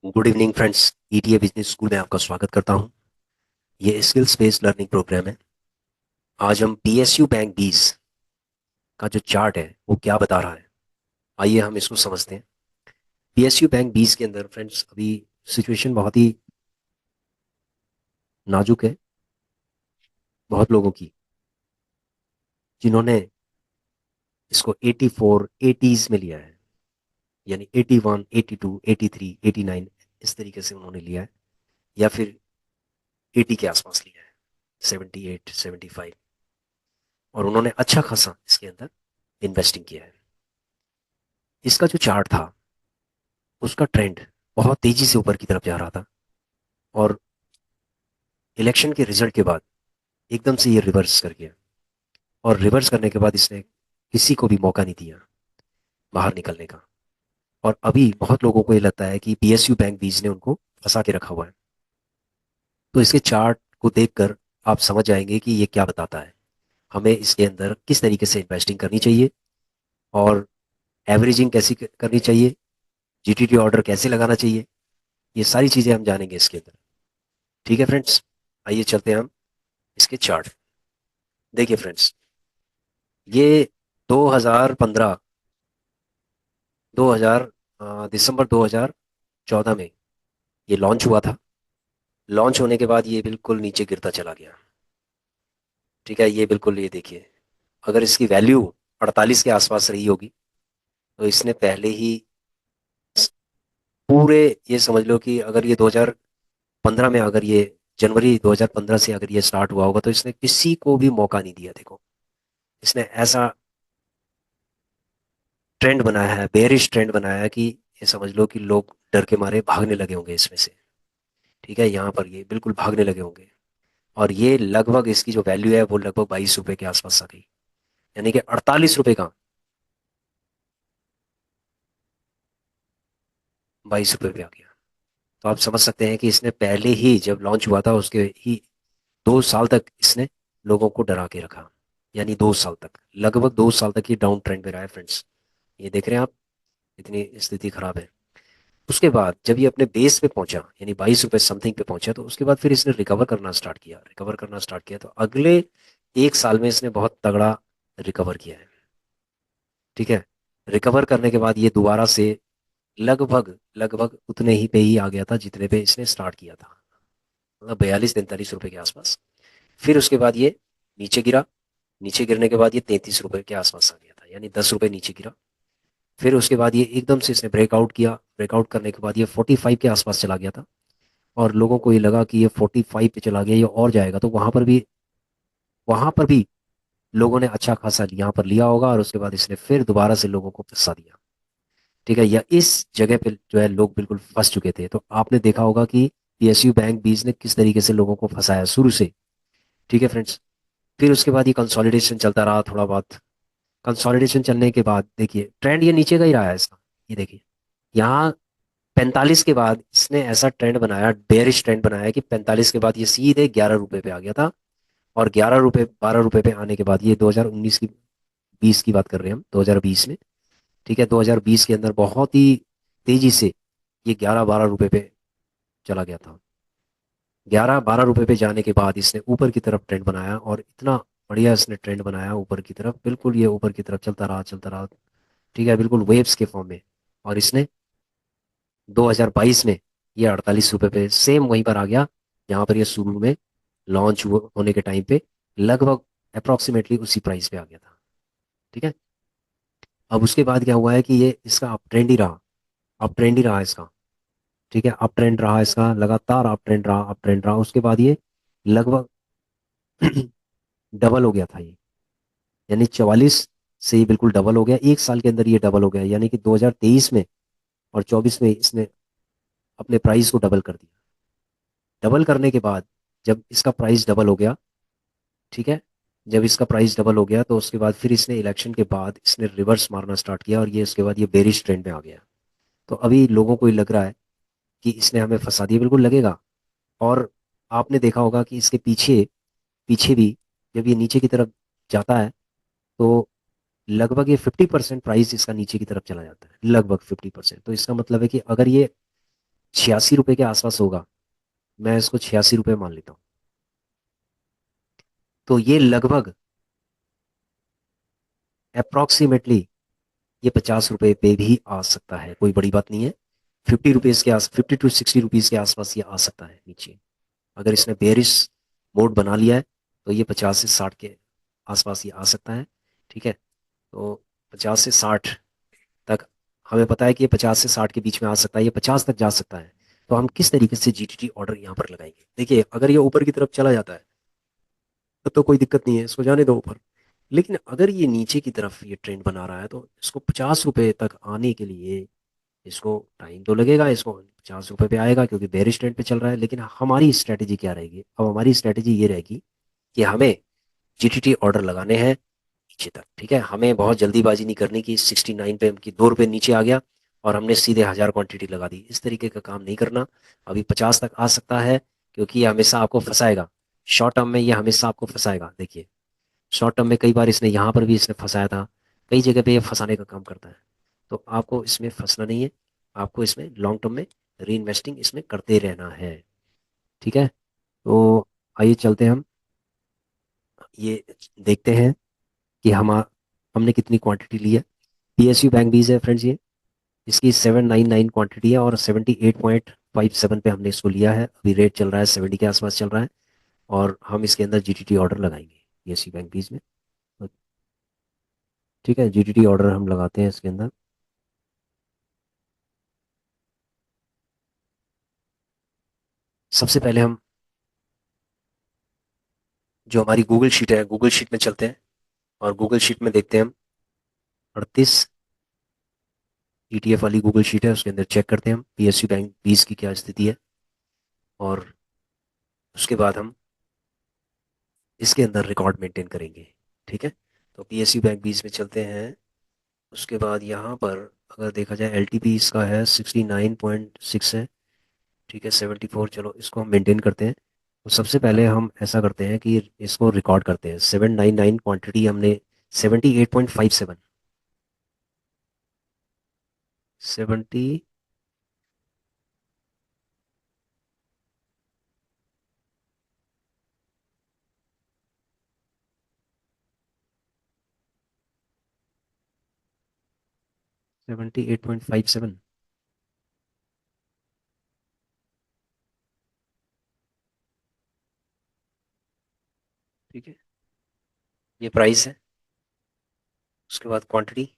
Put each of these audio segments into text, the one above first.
Good evening friends. ETA business school में आपका स्वागत करता हूं। ये स्किल्स बेस्ड लर्निंग प्रोग्राम है। आज हम पीएसयू बैंक बीस का जो चार्ट है वो क्या बता रहा है, आइए हम इसको समझते हैं। पीएसयू बैंक बीस के अंदर फ्रेंड्स अभी सिचुएशन बहुत ही नाजुक है। बहुत लोगों की जिन्होंने इसको 84 एटीज में लिया है, यानी 81 82 83 89 इस तरीके से उन्होंने लिया है, या फिर 80 के आसपास लिया है, 78 75, और उन्होंने अच्छा खासा इसके अंदर इन्वेस्टिंग किया है। इसका जो चार्ट था उसका ट्रेंड बहुत तेजी से ऊपर की तरफ जा रहा था, और इलेक्शन के रिजल्ट के बाद एकदम से ये रिवर्स कर गया। और रिवर्स करने के बाद इसने किसी को भी मौका नहीं दिया बाहर निकलने का। और अभी बहुत लोगों को ये लगता है कि पीएसयू बैंक बीज ने उनको फंसा के रखा हुआ है। तो इसके चार्ट को देखकर आप समझ जाएंगे कि ये क्या बताता है, हमें इसके अंदर किस तरीके से इन्वेस्टिंग करनी चाहिए, और एवरेजिंग कैसी करनी चाहिए, जीटीटी ऑर्डर कैसे लगाना चाहिए। ये सारी चीज़ें हम जानेंगे इसके अंदर। ठीक है फ्रेंड्स, आइए चलते हैं हम इसके चार्ट। देखिए फ्रेंड्स, ये 2015 2000 दिसंबर 2014 में ये लॉन्च हुआ था। लॉन्च होने के बाद ये बिल्कुल नीचे गिरता चला गया। ठीक है, ये बिल्कुल, ये देखिए, अगर इसकी वैल्यू 48 के आसपास रही होगी तो इसने पहले ही स- पूरे, ये समझ लो कि अगर ये 2015 में, अगर ये जनवरी 2015 से अगर ये स्टार्ट हुआ होगा तो इसने किसी को भी मौका नहीं दिया। देखो, इसने ऐसा ट्रेंड बनाया है, बेयरिश ट्रेंड बनाया है कि ये समझ लो कि लोग डर के मारे भागने लगे होंगे इसमें से। ठीक है, यहाँ पर ये बिल्कुल भागने लगे होंगे। और ये लगभग इसकी जो वैल्यू है वो लगभग 22 रुपए के आसपास आ गई, यानी कि 48 रुपए का 22 रुपए पे आ गया। तो आप समझ सकते हैं कि इसने पहले ही जब लॉन्च हुआ था उसके ही 2 साल तक इसने लोगों को डरा के रखा। यानी 2 साल तक, लगभग 2 साल तक ये डाउन ट्रेंड में रहा है फ्रेंड्स। ये देख रहे हैं आप, इतनी स्थिति खराब है। उसके बाद जब ये अपने बेस पे पहुंचा, यानी 22 रुपए समथिंग पे पहुंचा, तो उसके बाद फिर इसने रिकवर करना स्टार्ट किया। तो अगले 1 साल में इसने बहुत तगड़ा रिकवर किया है। ठीक है, रिकवर करने के बाद ये दोबारा से लगभग लगभग उतने ही पे ही आ गया था जितने पे इसने स्टार्ट किया था, मतलब 42 43 रुपए के आसपास। फिर उसके बाद ये नीचे गिरा। नीचे गिरने के बाद ये 33 रुपए के आसपास आ गया था, यानी 10 रुपए नीचे गिरा। फिर उसके बाद ये एकदम से इसने ब्रेकआउट किया। ब्रेकआउट करने के बाद ये 45 के आसपास चला गया था, और लोगों को ये लगा कि ये 45 पे चला गया, ये और जाएगा, तो वहां पर भी लोगों ने अच्छा खासा यहाँ पर लिया होगा, और उसके बाद इसने फिर दोबारा से लोगों को फंसा दिया। ठीक है, या इस जगह पे जो है लोग बिल्कुल फंस चुके थे। तो आपने देखा होगा कि पीएसयू बैंक बीज ने किस तरीके से लोगों को फंसाया शुरू से। ठीक है फ्रेंड्स, फिर उसके बाद ये कंसोलिडेशन चलता रहा थोड़ा बहुत। कंसोलिडेशन चलने के बाद देखिए ट्रेंड ये नीचे का ही रहा है इसका। ये देखिए, यहाँ 45 के बाद इसने ऐसा ट्रेंड बनाया, बेयरिश ट्रेंड बनाया, कि 45 के बाद ये सीधे 11 रुपए पे आ गया था। और 11 रुपए 12 रुपए पे आने के बाद ये 2019 की 20 की बात कर रहे हैं हम, 2020 में। ठीक है, 2020 के अंदर बहुत ही तेजी से ये 11 12 रुपए पे चला गया था। 11 12 रुपए पे जाने के बाद इसने ऊपर की तरफ ट्रेंड बनाया, और इतना बढ़िया इसने ट्रेंड बनाया ऊपर की तरफ, बिल्कुल ये ऊपर की तरफ चलता रहा चलता रहा। ठीक है, बिल्कुल वेव्स के फॉर्म में। और इसने 2022 में ये 48 रुपए पे सेम वहीं पर आ गया, जहां पर ये शुरू में लॉन्च होने के टाइम पे लगभग अप्रोक्सीमेटली उसी प्राइस पे आ गया था। ठीक है, अब उसके बाद क्या हुआ है कि ये इसका अप ट्रेंड ही रहा। अप ट्रेंड ही रहा इसका। ठीक है, अप ट्रेंड रहा इसका, लगातार अप ट्रेंड रहा, अप ट्रेंड रहा। उसके बाद ये लगभग डबल हो गया था ये, यानी 44 से ही बिल्कुल डबल हो गया। 1 साल के अंदर ये डबल हो गया, यानी कि 2023 में और 24 में इसने अपने प्राइस को डबल कर दिया। डबल करने के बाद जब इसका प्राइस डबल हो गया, ठीक है, जब इसका प्राइस डबल हो गया तो उसके बाद फिर इसने इलेक्शन के बाद इसने रिवर्स मारना स्टार्ट किया, और ये उसके बाद ये बेरिश ट्रेंड में आ गया। तो अभी लोगों को ये लग रहा है कि इसने हमें फंसा दिया, बिल्कुल लगेगा। और आपने देखा होगा कि इसके पीछे पीछे भी जब ये नीचे की तरफ जाता है तो लगभग ये 50% प्राइस इसका नीचे की तरफ चला जाता है, लगभग 50%। तो इसका मतलब है कि अगर ये ₹86 के आसपास होगा। मैं इसको ₹86 मान लेता हूँ। तो ये लगभग अप्रोक्सीमेटली ये ₹50 पे भी आ सकता है, कोई बड़ी बात नहीं है। 50 रुपीज़ के आस 50 to 60 रुपीज़ के आसपास ये आ सकता है नीचे। अगर इसने बेरिश मोड बना लिया है तो ये 50 से 60 के आसपास ये आ सकता है। ठीक है। तो 50 से 60 तक हमें पता है कि ये 50 से 60 के बीच में आ सकता है, ये 50 तक जा सकता है। तो हम किस तरीके से जीटीटी ऑर्डर यहाँ पर लगाएंगे? देखिए, अगर ये ऊपर की तरफ चला जाता है तब तो कोई दिक्कत नहीं है, इसको जाने दो ऊपर। लेकिन अगर ये नीचे की तरफ ये ट्रेंड बना रहा है तो इसको ₹50 तक आने के लिए इसको टाइम तो लगेगा। इसको ₹50 पे आएगा क्योंकि बेरिश ट्रेंड पे चल रहा है। लेकिन हमारी स्ट्रैटेजी क्या रहेगी? अब हमारी स्ट्रैटेजी ये रहेगी कि हमें जीटीटी ऑर्डर लगाने हैं नीचे तक। ठीक है, हमें बहुत जल्दीबाजी नहीं करनी कि 69 पे कि ₹2 नीचे आ गया और हमने सीधे 1000 क्वांटिटी लगा दी। इस तरीके का काम नहीं करना। अभी 50 तक आ सकता है क्योंकि ये हमेशा आपको फंसाएगा। शॉर्ट टर्म में ये हमेशा आपको फंसाएगा। देखिए, शॉर्ट टर्म में कई बार इसने यहाँ पर भी इसने फंसाया था। कई जगह पे ये फंसाने का काम करता है। तो आपको इसमें फंसना नहीं है। आपको इसमें लॉन्ग टर्म में री इन्वेस्टिंग इसमें करते रहना है। ठीक है। तो आइए चलते हैं हम ये देखते हैं कि हमने कितनी क्वांटिटी ली है। पीएसयू बैंक बीज है फ्रेंड्स ये। इसकी 799 क्वांटिटी है और 78.57 पे हमने इसको लिया है। अभी रेट चल रहा है 70 के आसपास चल रहा है। और हम इसके अंदर जीटीटी ऑर्डर लगाएंगे पीएसयू बैंक बीज में। तो ठीक है, जीटीटी ऑर्डर हम लगाते हैं इसके अंदर। सबसे पहले हम जो हमारी गूगल शीट है, गूगल शीट में चलते हैं और गूगल शीट में देखते हैं हम 38 ईटीएफ वाली गूगल शीट है, उसके अंदर चेक करते हैं हम पीएसयू बैंक 20 की क्या स्थिति है। और उसके बाद हम इसके अंदर रिकॉर्ड मेंटेन करेंगे। ठीक है। तो पीएसयू बैंक 20 में चलते हैं। उसके बाद यहाँ पर अगर देखा जाए एलटीपी इसका है 69.6 है। ठीक है, 74, चलो इसको हम मेंटेन करते हैं। तो सबसे पहले हम ऐसा करते हैं कि इसको रिकॉर्ड करते हैं। 799 क्वांटिटी हमने 78.57 70 78.57। ठीक है, ये प्राइस है। उसके बाद क्वांटिटी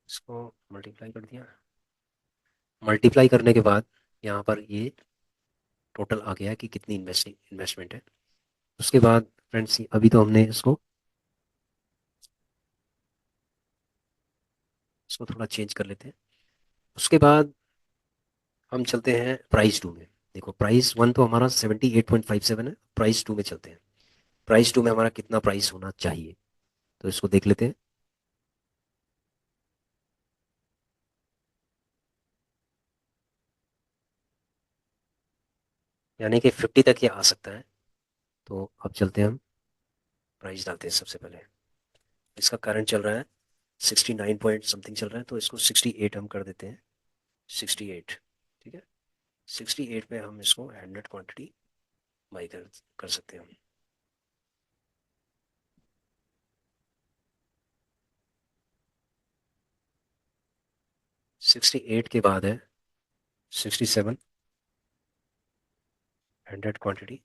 इसको मल्टीप्लाई कर दिया। मल्टीप्लाई करने के बाद यहाँ पर ये टोटल आ गया कि कितनी इन्वेस्टमेंट है। उसके बाद फ्रेंड्स अभी तो हमने इसको थोड़ा चेंज कर लेते हैं। उसके बाद हम चलते हैं प्राइस टू में। देखो, प्राइस वन तो हमारा 78.57 है। प्राइस टू में चलते हैं। प्राइस टू में हमारा कितना प्राइस होना चाहिए, तो इसको देख लेते हैं। यानी कि 50 तक ये आ सकता है। तो अब चलते हैं हम प्राइस डालते हैं सबसे पहले। इसका करंट चल रहा है 69 पॉइंट समथिंग चल रहा है, तो इसको 68 हम कर देते हैं। 68। ठीक है। 68 पे हम इसको 100 क्वांटिटी बाई कर सकते हैं हम। 68 के बाद है 67, 100 क्वांटिटी।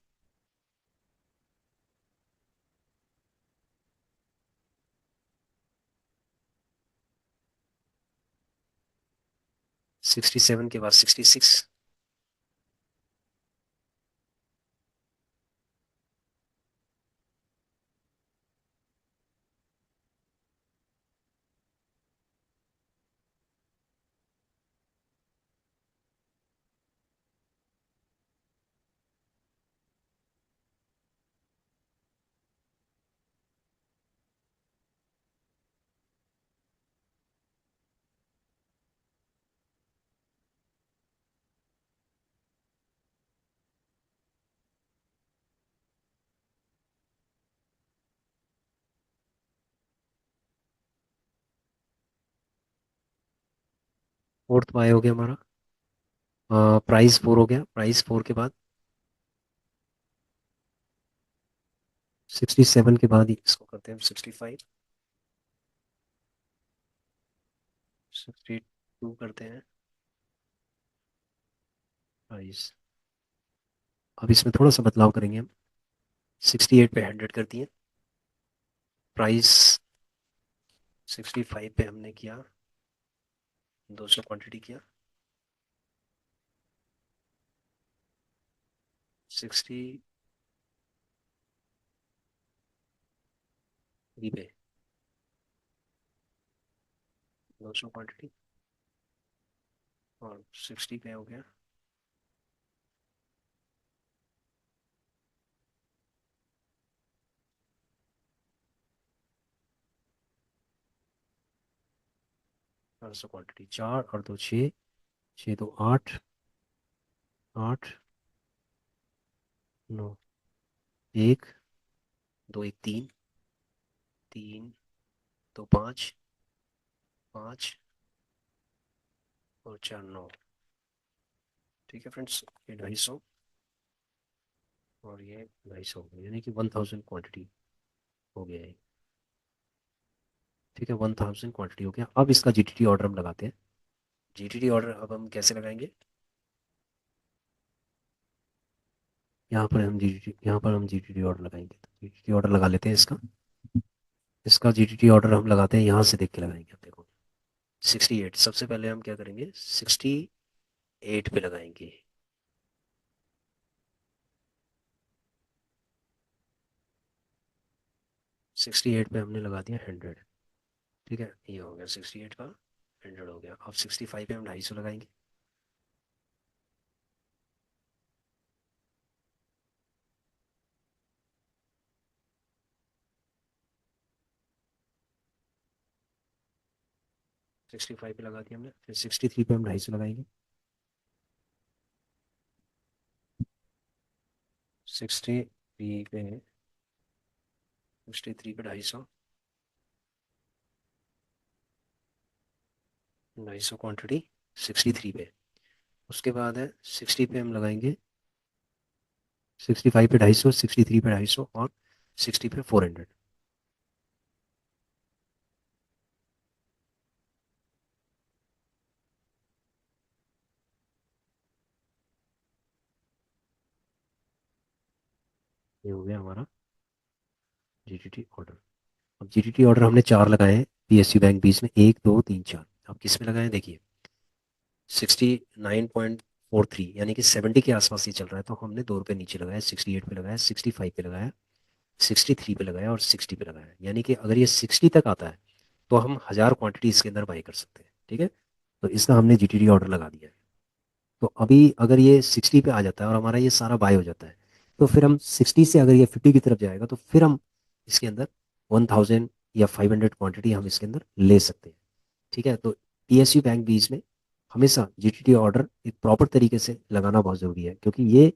67 के बाद 66। फोर्थ बाय हो गया हमारा। प्राइस 4 हो गया। प्राइस 4 के बाद 67 के बाद इसको करते हैं 65। 62 करते हैं प्राइस। अब इसमें थोड़ा सा बदलाव करेंगे हम। 68 पे 100 कर दिए। प्राइस 65 पे हमने किया 200 क्वांटिटी किया। 63 पे 200 क्वांटिटी और 60 पे हो गया। चार सौ क्वांटिटी, 4 और 2 6, 6 2 8, 8 9, 1 2 1 3, 3 2 5, 5 और 4 9। ठीक है फ्रेंड्स, ये 250 और ये 250 यानी कि 1000 क्वांटिटी हो गया है। ठीक है, 1000 क्वांटिटी हो गया। अब इसका जीटीटी ऑर्डर हम लगाते हैं। जीटीटी ऑर्डर अब हम कैसे लगाएंगे? यहाँ पर हम जीटीटी ऑर्डर लगाएंगे। तो जीटीटी ऑर्डर लगा लेते हैं इसका। इसका जीटीटी ऑर्डर हम लगाते हैं, यहाँ से देख के लगाएंगे। अब देखो 68, सबसे पहले हम क्या करेंगे, 68 पे लगाएंगे। 68 पे हमने लगा दिया 100। ठीक है, ये हो गया 68 का 100 हो गया। अब 65 पे हम 250 लगाएंगे। 65 पे लगा दिया हमने। फिर 63 पे हम 250 लगाएंगे। 63 पे 63 पे 250, 250 क्वान्टिटी 63 पे। उसके बाद है 60 पे हम लगाएंगे। 65 पे 250, 63 पे 250 और 60 पे 400। ये हो गया हमारा जीटीटी ऑर्डर। अब जीटीटी ऑर्डर हमने 4 लगाए हैं पीएसयू बैंक बीस में, 1 2 3 4। अब किस में लगाए हैं देखिए, 69.43 यानी कि 70 के आसपास ये चल रहा है, तो हमने 2 रुपये नीचे लगाया। 68 पे लगाया, 65 पे लगाया, 63 पे लगाया और 60 पे लगाया। यानी कि अगर ये 60 तक आता है तो हम 1000 क्वांटिटी इसके अंदर बाई कर सकते हैं। ठीक है, तो इसका हमने जीटीडी ऑर्डर लगा दिया है। तो अभी अगर ये 60 पे आ जाता है और हमारा ये सारा बाय हो जाता है, तो फिर हम 60 से अगर ये 50 की तरफ जाएगा तो फिर हम इसके अंदर 1000 या 500 क्वांटिटी हम इसके अंदर ले सकते हैं। ठीक है, तो पीएसयू बैंक बीज में हमेशा जीटीटी ऑर्डर एक प्रॉपर तरीके से लगाना बहुत ज़रूरी है, क्योंकि ये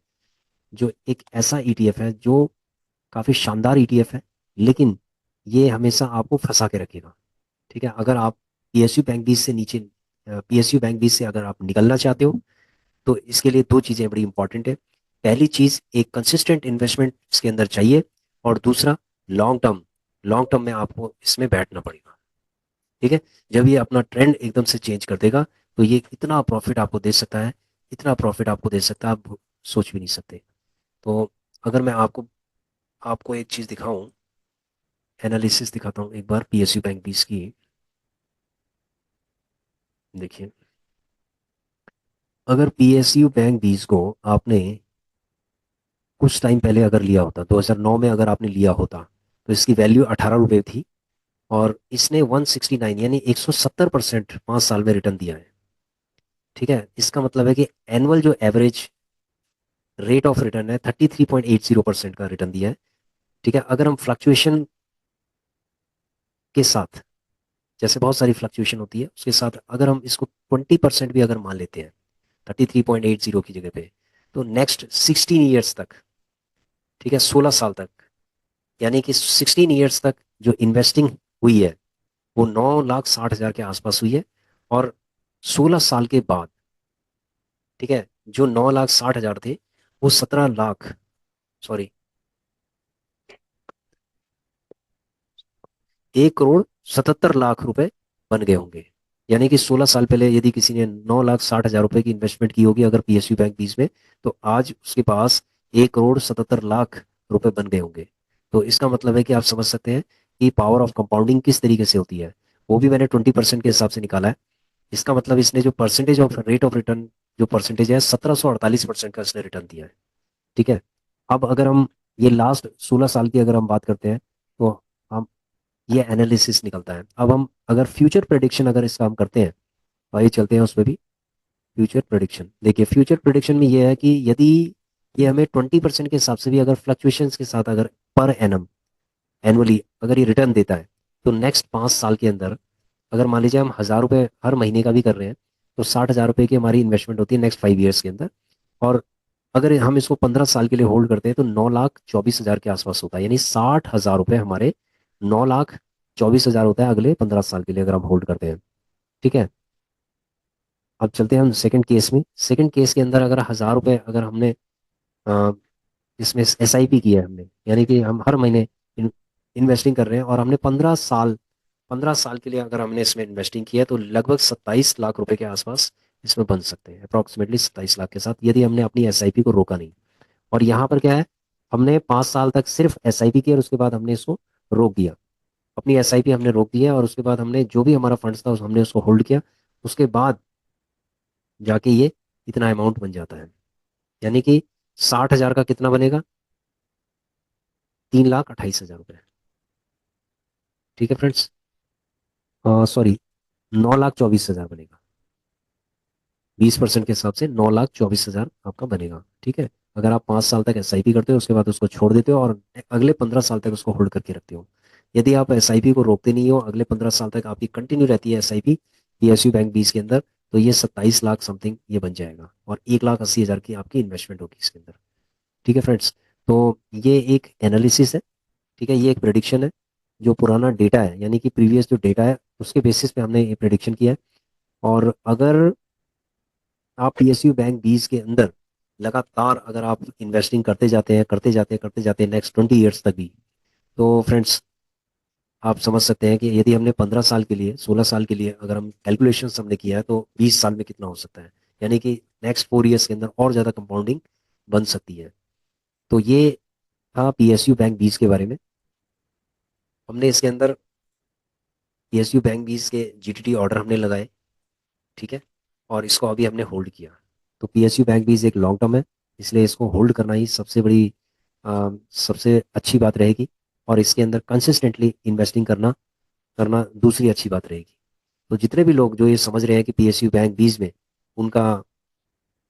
जो एक ऐसा ईटीएफ है जो काफ़ी शानदार ईटीएफ है, लेकिन ये हमेशा आपको फंसा के रखेगा। ठीक है, अगर आप पीएसयू बैंक बीज से नीचे, पीएसयू बैंक बीज से अगर आप निकलना चाहते हो, तो इसके लिए 2 चीज़ें बड़ी इंपॉर्टेंट है। पहली चीज़, एक कंसिस्टेंट इन्वेस्टमेंट इसके अंदर चाहिए। और दूसरा, लॉन्ग टर्म। लॉन्ग टर्म में आपको इसमें बैठना पड़ेगा। ठीक है, जब ये अपना ट्रेंड एकदम से चेंज कर देगा तो ये इतना प्रॉफिट आपको दे सकता है, इतना प्रॉफिट आपको दे सकता है, आप सोच भी नहीं सकते। तो अगर मैं आपको आपको एक चीज़ दिखाऊं, एनालिसिस दिखाता हूँ एक बार पीएसयू बैंक बीस की। देखिए, अगर पीएसयू बैंक बीस को आपने कुछ टाइम पहले अगर लिया होता, 2009 में अगर आपने लिया होता, तो इसकी वैल्यू 18 रुपये थी। और इसने 169 यानी 170% 5 साल में रिटर्न दिया है। ठीक है, इसका मतलब है कि एनुअल जो एवरेज रेट ऑफ रिटर्न है 33.80% का रिटर्न दिया है। ठीक है, अगर हम फ्लक्चुएशन के साथ, जैसे बहुत सारी फ्लक्चुएशन होती है उसके साथ अगर हम इसको 20% भी अगर मान लेते हैं 33.80 की जगह पे, तो नेक्स्ट 16 ईयर्स तक, ठीक है 16 साल तक, यानी कि 16 ईयर्स तक जो इन्वेस्टिंग हुई है वो 9,60,000 के आसपास हुई है। और 16 साल के बाद, ठीक है, जो 9,60,000 थे वो 17 लाख, सॉरी, 1,77,00,000 रुपए बन गए होंगे। यानी कि 16 साल पहले यदि किसी ने 9,60,000 रुपए की इन्वेस्टमेंट की होगी अगर पीएसयू बैंक 20 में, तो आज उसके पास 1,77,00,000 रुपए बन गए होंगे। तो इसका मतलब है कि आप समझ सकते हैं कि पावर ऑफ कंपाउंडिंग किस तरीके से होती है। वो भी मैंने 20% के हिसाब से निकाला है। इसका मतलब इसने जो percentage of rate of return, जो परसेंटेज है 1748% का इसने रिटर्न दिया है। ठीक है। अब अगर हम ये लास्ट 16 साल की अगर हम बात करते हैं, तो हम ये एनालिसिस निकलता है। अब हम अगर फ्यूचर प्रेडिक्शन अगर इसका हम करते हैं, तो आइए चलते हैं उस पर भी। फ्यूचर प्रेडिक्शन देखिए, फ्यूचर प्रेडिक्शन में ये है कि यदि ये हमें 20% के हिसाब से भी अगर फ्लक्चुएशंस के साथ अगर पर एनम, एनुअली अगर ये रिटर्न देता है, तो नेक्स्ट 5 साल के अंदर अगर मान लीजिए हम 1,000 रुपये हर महीने का भी कर रहे हैं, तो 60,000 रुपये की हमारी इन्वेस्टमेंट होती है नेक्स्ट 5 ईयर्स के अंदर। और अगर हम इसको 15 साल के लिए होल्ड करते हैं तो 9,24,000 के आसपास होता है, यानी 60,000 रुपये हमारे 9,24,000 होता है अगले 15 साल के लिए अगर हम होल्ड करते हैं। ठीक है। अब चलते हैं हम सेकंड केस में। सेकंड केस के अंदर अगर 1,000 रुपये अगर हमने अ, इसमें एसआईपी किया है हमने, यानी कि हम हर महीने इन्वेस्टिंग कर रहे हैं और हमने 15 साल, 15 साल के लिए अगर हमने इसमें इन्वेस्टिंग किया है, तो लगभग 27 लाख रुपए के आसपास इसमें बन सकते हैं, अप्रॉक्सीमेटली 27 लाख के साथ, यदि हमने अपनी एसआईपी को रोका नहीं। और यहाँ पर क्या है, हमने 5 साल तक सिर्फ एसआईपी की और उसके बाद हमने इसको रोक दिया। अपनी एसआईपी हमने रोक दिया और उसके बाद हमने जो भी हमारा फंड्स था हमने उसको होल्ड किया। उसके बाद जाके ये इतना अमाउंट बन जाता है। यानी कि 60,000 का कितना बनेगा, 3,28,000 रुपये। ठीक है फ्रेंड्स, सॉरी, 9,24,000 बनेगा। 20% के हिसाब से 9,24,000 आपका बनेगा। ठीक है। अगर आप 5 साल तक एसआईपी करते हो उसके बाद उसको छोड़ देते हो और अगले 15 साल तक उसको होल्ड करके रखते हो। यदि आप एसआईपी को रोकते नहीं हो, अगले 15 साल तक आपकी कंटिन्यू रहती है एसआईपी पीएसयू बैंक 20 के अंदर, तो ये 27 लाख समथिंग ये बन जाएगा और 1,80,000 की आपकी इन्वेस्टमेंट होगी इसके अंदर। ठीक है फ्रेंड्स। तो ये एक एनालिसिस है। ठीक है, ये एक प्रेडिक्शन है। जो पुराना डेटा है, यानी कि प्रीवियस जो डेटा है उसके बेसिस पे हमने ये प्रेडिक्शन किया है। और अगर आप पीएसयू बैंक 20 के अंदर लगातार अगर आप इन्वेस्टिंग करते जाते हैं, करते जाते हैं, करते जाते हैं नेक्स्ट 20 ईयर्स तक भी, तो फ्रेंड्स आप समझ सकते हैं कि यदि हमने 15 साल के लिए, 16 साल के लिए अगर हम कैलकुलेशन हमने किया है, तो 20 साल में कितना हो सकता है। यानी कि नेक्स्ट 4 ईयर्स के अंदर और ज़्यादा कंपाउंडिंग बन सकती है। तो ये था पीएसयू बैंक 20 के बारे में। हमने इसके अंदर पीएसयू बैंक 20 के जीटीटी ऑर्डर हमने लगाए। ठीक है। और इसको अभी हमने होल्ड किया। तो पीएसयू बैंक भी एक लॉन्ग टर्म है, इसलिए इसको होल्ड करना ही सबसे बड़ी, सबसे अच्छी बात रहेगी। और इसके अंदर कंसिस्टेंटली इन्वेस्टिंग करना करना दूसरी अच्छी बात रहेगी। तो जितने भी लोग जो ये समझ रहे हैं कि पीएसयू बैंक 20 में उनका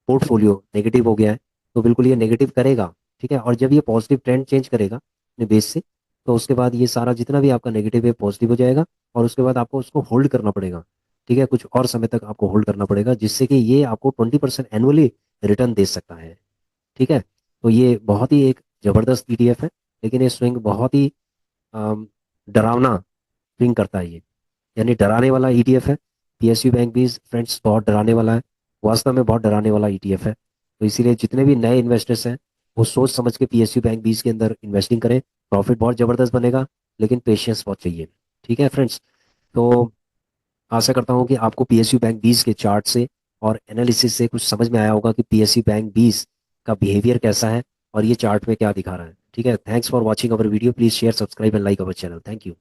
पोर्टफोलियो नेगेटिव हो गया है, तो बिल्कुल ये नेगेटिव करेगा। ठीक है। और जब ये पॉजिटिव ट्रेंड चेंज करेगा अपने बेस से, तो उसके बाद ये सारा जितना भी आपका नेगेटिव है पॉजिटिव हो जाएगा और उसके बाद आपको उसको होल्ड करना पड़ेगा। ठीक है, कुछ और समय तक आपको होल्ड करना पड़ेगा, जिससे कि ये आपको 20% एनुअली रिटर्न दे सकता है। ठीक है। तो ये बहुत ही एक जबरदस्त ईटीएफ है, लेकिन ये स्विंग बहुत ही डरावना स्विंग करता है ये, यानी डराने वाला ईटीएफ है। पीएसयू बैंक भी फ्रेंड्स बहुत डराने वाला है, वास्तव में बहुत डराने वाला ईटीएफ है। तो इसीलिए जितने भी नए इन्वेस्टर्स हैं वो सोच समझ के पीएसयू बैंक 20 के अंदर इन्वेस्टिंग करें। प्रॉफिट बहुत जबरदस्त बनेगा, लेकिन पेशेंस बहुत चाहिए। ठीक है फ्रेंड्स। तो आशा करता हूँ कि आपको पीएसयू बैंक 20 के चार्ट से और एनालिसिस से कुछ समझ में आया होगा कि पीएसयू बैंक 20 का बिहेवियर कैसा है और ये चार्ट में क्या दिखा रहा है। ठीक है। Thanks for watching our video, please share, subscribe and like our channel. Thank you.